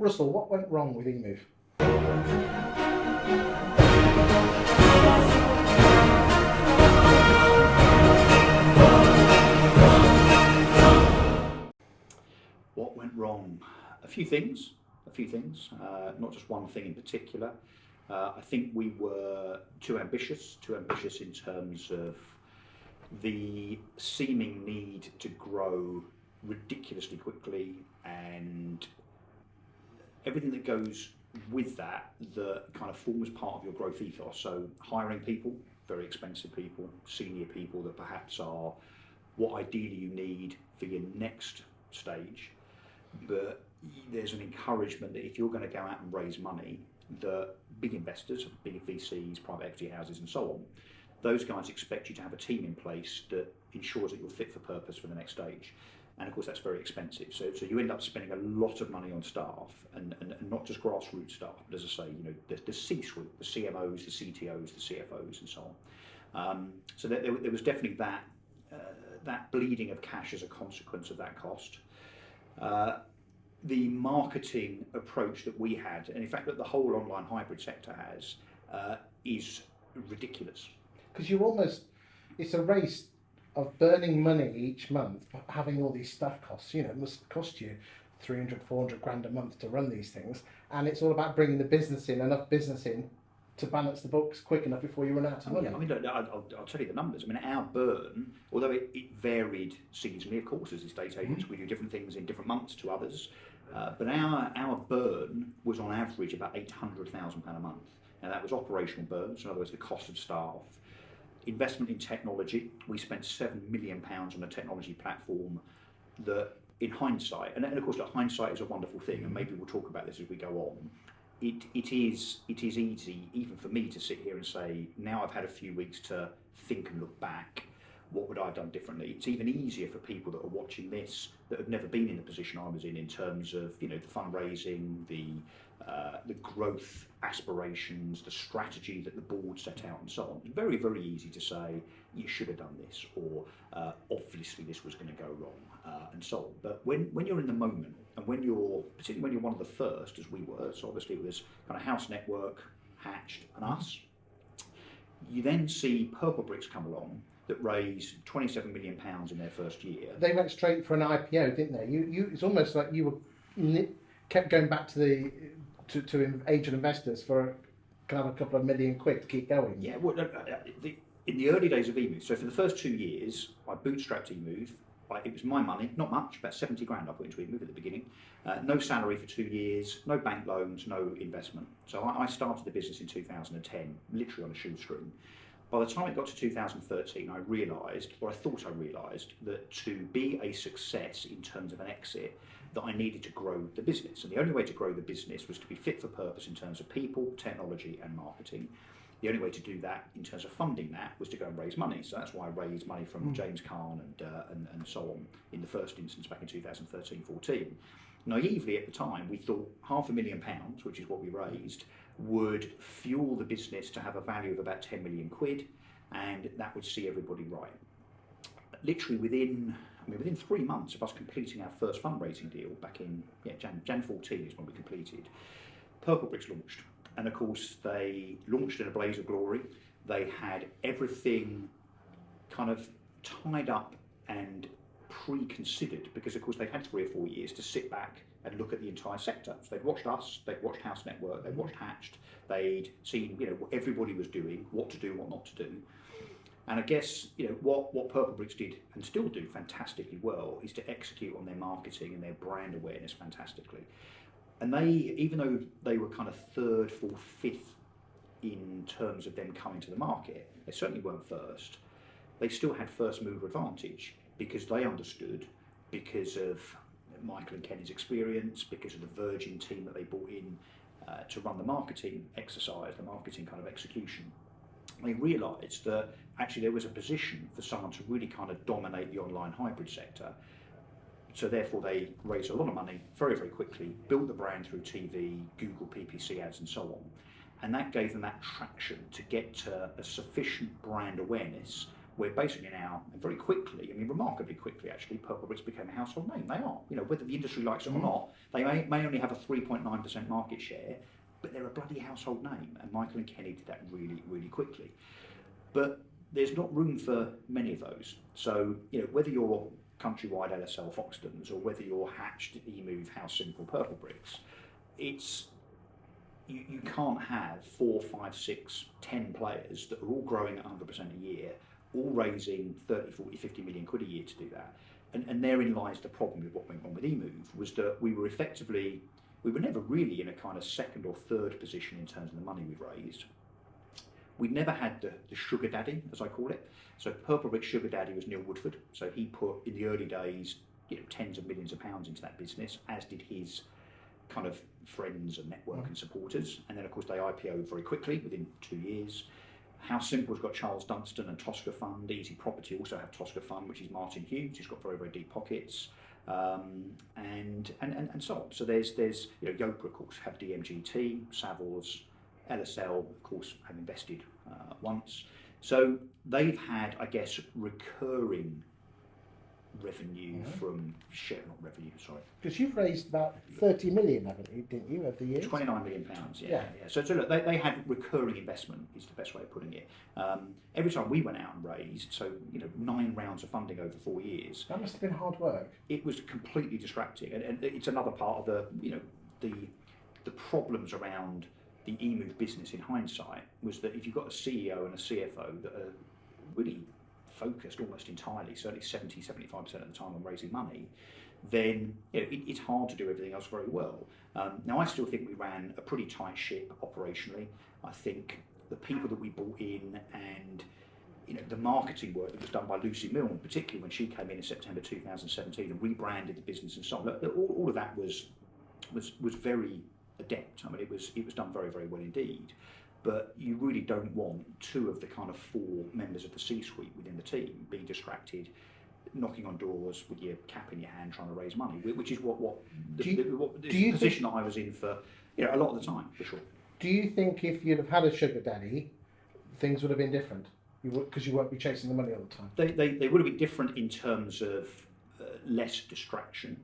Russell, what went wrong with Emoov? What went wrong? A few things, not just one thing in particular. I think we were too ambitious in terms of the seeming need to grow ridiculously quickly and everything that goes with that kind of forms part of your growth ethos. So hiring people, very expensive people, senior people that perhaps are what ideally you need for your next stage, but there's an encouragement that if you're going to go out and raise money, that big investors, big VCs, private equity houses and so on, those guys expect you to have a team in place that ensures that you're fit for purpose for the next stage. And of course that's very expensive. So you end up spending a lot of money on staff and not just grassroots staff, but as I say, the C-suite, the CMOs, the CTOs, the CFOs and so on. So there was definitely that bleeding of cash as a consequence of that cost. The marketing approach that we had, and in fact that the whole online hybrid sector has, is ridiculous. Because it's a race of burning money each month, having all these staff costs. It must cost you 300, 400 grand a month to run these things. And it's all about bringing the business in, enough business in to balance the books quick enough before you run out of money. Yeah, I mean, look, I'll tell you the numbers. I mean, our burn, although it varied seasonally, of course, as estate agents, we do different things in different months to others. But our burn was on average about £800,000 a month. Now that was operational burn, so in other words, the cost of staff. Investment in technology, we spent £7 million on a technology platform that, in hindsight, and of course, hindsight is a wonderful thing, and maybe we'll talk about this as we go on. It is easy, even for me, to sit here and say, now I've had a few weeks to think and look back, what would I have done differently? It's even easier for people that are watching this that have never been in the position I was in terms of the fundraising, the growth aspirations, the strategy that the board set out, and so on. It's very, very easy to say you should have done this, or obviously this was going to go wrong, and so on. But when you're in the moment, and particularly when you're one of the first, as we were, so obviously it was kind of House Network, Hatched, and us. You then see Purple Bricks come along that raised £27 million in their first year. They went straight for an IPO, didn't they? It's almost like you kept going back to angel investors for kind of a couple of million quid to keep going. Yeah, well, in the early days of Emoov, so for the first 2 years, I bootstrapped Emoov. It was my money, not much, about 70 grand I put into Emoov at the beginning. No salary for 2 years, no bank loans, no investment. So I started the business in 2010, literally on a shoestring. By the time it got to 2013, I thought I realised that to be a success in terms of an exit, that I needed to grow the business. And the only way to grow the business was to be fit for purpose in terms of people, technology and marketing. The only way to do that in terms of funding that was to go and raise money. So that's why I raised money from James Kahn and so on in the first instance back in 2013-14. Naively at the time, we thought £500,000, which is what we raised, would fuel the business to have a value of about 10 million quid, and that would see everybody right. Literally within 3 months of us completing our first fundraising deal back in Jan 14 is when we completed, Purple Bricks launched. And of course they launched in a blaze of glory. They had everything kind of tied up and pre-considered, because of course they'd had 3 or 4 years to sit back and look at the entire sector. So they'd watched us, they'd watched House Network, they'd watched Hatched, they'd seen what everybody was doing, what to do, what not to do. And I guess what Purple Bricks did and still do fantastically well is to execute on their marketing and their brand awareness fantastically. And they, even though they were kind of 3rd, 4th, 5th in terms of them coming to the market, they certainly weren't first. They still had first mover advantage because they understood, because of Michael and Kenny's experience, because of the Virgin team that they brought in to run the marketing exercise, the marketing kind of execution. They realised that actually there was a position for someone to really kind of dominate the online hybrid sector. So therefore they raised a lot of money very, very quickly, built the brand through TV, Google PPC ads and so on. And that gave them that traction to get to a sufficient brand awareness where basically now, and very quickly, I mean remarkably quickly actually, Purple Bricks became a household name. They are, whether the industry likes it or not, they may only have a 3.9% market share, but they're a bloody household name, and Michael and Kenny did that really, really quickly. But there's not room for many of those. So, whether you're Countrywide, LSL, Foxtons, or whether you're Hatched, Emoov, House Simple, Purple Bricks, it's you can't have 4, 5, 6, 10 players that are all growing at 100% a year, all raising 30, 40, 50 million quid a year to do that. And therein lies the problem with what went on with Emoov, was that we were never really in a kind of second or third position in terms of the money we've raised. We'd never had the sugar daddy, as I call it. So Purple Brick sugar daddy was Neil Woodford. So he put, in the early days, tens of millions of pounds into that business, as did his kind of friends and network and supporters. And then, of course, they IPO'd very quickly, within 2 years. House Simple's got Charles Dunstan and Tosca Fund. Easy Property also have Tosca Fund, which is Martin Hughes, who's got very, very deep pockets. And so on. So there's Yopa, of course, have DMGT, Savills, LSL, of course, have invested once. So they've had, I guess, recurring revenue from Because you've raised about 30 million, haven't you, didn't you, over the years? 29 million pounds, yeah. So look, they had recurring investment, is the best way of putting it. Every time we went out and raised, so 9 rounds of funding over 4 years. That must have been hard work. It was completely distracting, and it's another part of the problems around the Emoov business in hindsight, was that if you've got a CEO and a CFO that are really focused almost entirely, certainly 70-75% of the time on raising money, then it's hard to do everything else very well. Now, I still think we ran a pretty tight ship operationally. I think the people that we brought in and the marketing work that was done by Lucy Milne, particularly when she came in September 2017 and rebranded the business and so on, all of that was very adept. I mean, it was done very, very well indeed. But you really don't want 2 of the kind of 4 members of the C-suite within the team being distracted, knocking on doors with your cap in your hand trying to raise money, which is the position that I was in for a lot of the time, for sure. Do you think if you'd have had a sugar daddy, things would have been different? Because you won't be chasing the money all the time. They would have been different in terms of less distraction.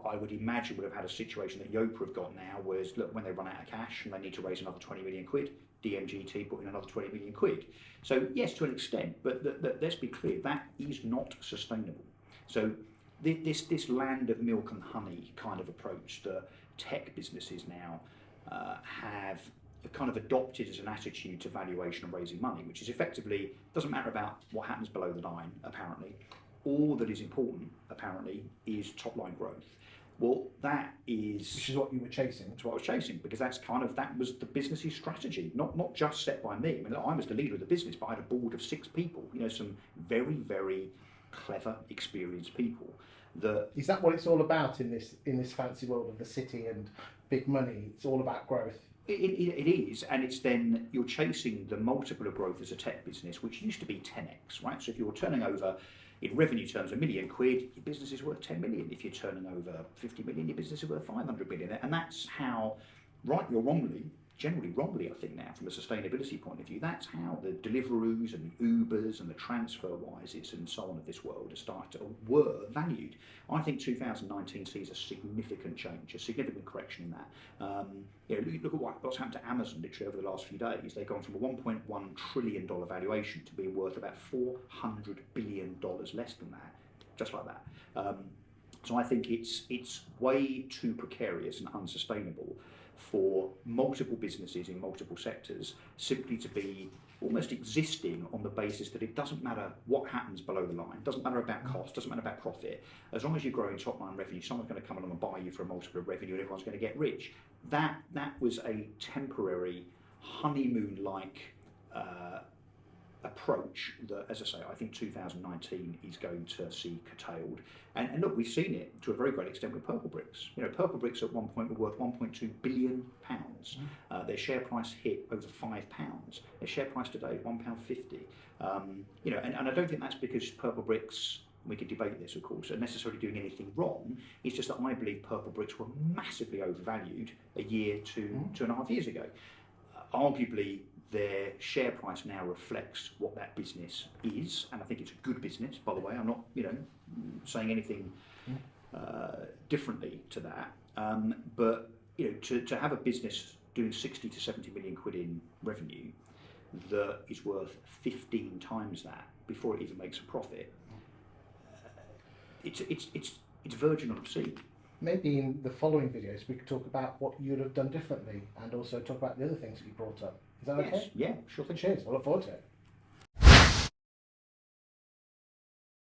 I would imagine, would have had a situation that Yopa have got now, whereas look, when they run out of cash and they need to raise another 20 million quid, DMGT put in another 20 million quid. So yes, to an extent, but let's be clear, that is not sustainable. So this land of milk and honey kind of approach that tech businesses now have kind of adopted as an attitude to valuation and raising money, which is effectively, doesn't matter about what happens below the line, apparently. All that is important, apparently, is top line growth. Well, which is what you were chasing. That's what I was chasing, because that was the business's strategy, not just set by me. I mean, I was the leader of the business, but I had a board of 6 people. Some very, very clever, experienced people. Is that what it's all about in this fancy world of the city and big money? It's all about growth. It is, and it's then you're chasing the multiple of growth as a tech business, which used to be 10x, right? So if you're turning over, in revenue terms, £1 million, your business is worth 10 million. If you're turning over 50 million, your business is worth 500 million. And that's how, rightly or wrongly, generally wrongly, I think now, from a sustainability point of view, that's how the Deliveroos and the Ubers and the TransferWises and so on of this world were valued. I think 2019 sees a significant change, a significant correction in that. Look at what's happened to Amazon literally over the last few days. They've gone from a $1.1 trillion valuation to being worth about $400 billion less than that, just like that. So I think it's way too precarious and unsustainable for multiple businesses in multiple sectors simply to be almost existing on the basis that it doesn't matter what happens below the line, doesn't matter about cost, doesn't matter about profit. As long as you're growing top line revenue, someone's going to come along and buy you for a multiple of revenue and everyone's going to get rich. That was a temporary honeymoon-like approach that, as I say, I think 2019 is going to see curtailed. And look, we've seen it to a very great extent with Purple Bricks. Purple Bricks at one point were worth £1.2 billion. Their share price hit over £5. Their share price today is £1.50. And I don't think that's because Purple Bricks, we could debate this of course, are necessarily doing anything wrong. It's just that I believe Purple Bricks were massively overvalued a year to 2.5 years ago. Arguably, their share price now reflects what that business is, and I think it's a good business, by the way. I'm not, saying anything differently to that. But to have a business doing 60 to 70 million quid in revenue that is worth 15 times that before it even makes a profit, it's verging on obscene. Maybe in the following videos we could talk about what you'd have done differently and also talk about the other things that you brought up. Is that okay? Yes, yeah, sure thing. Cheers, I look forward to it.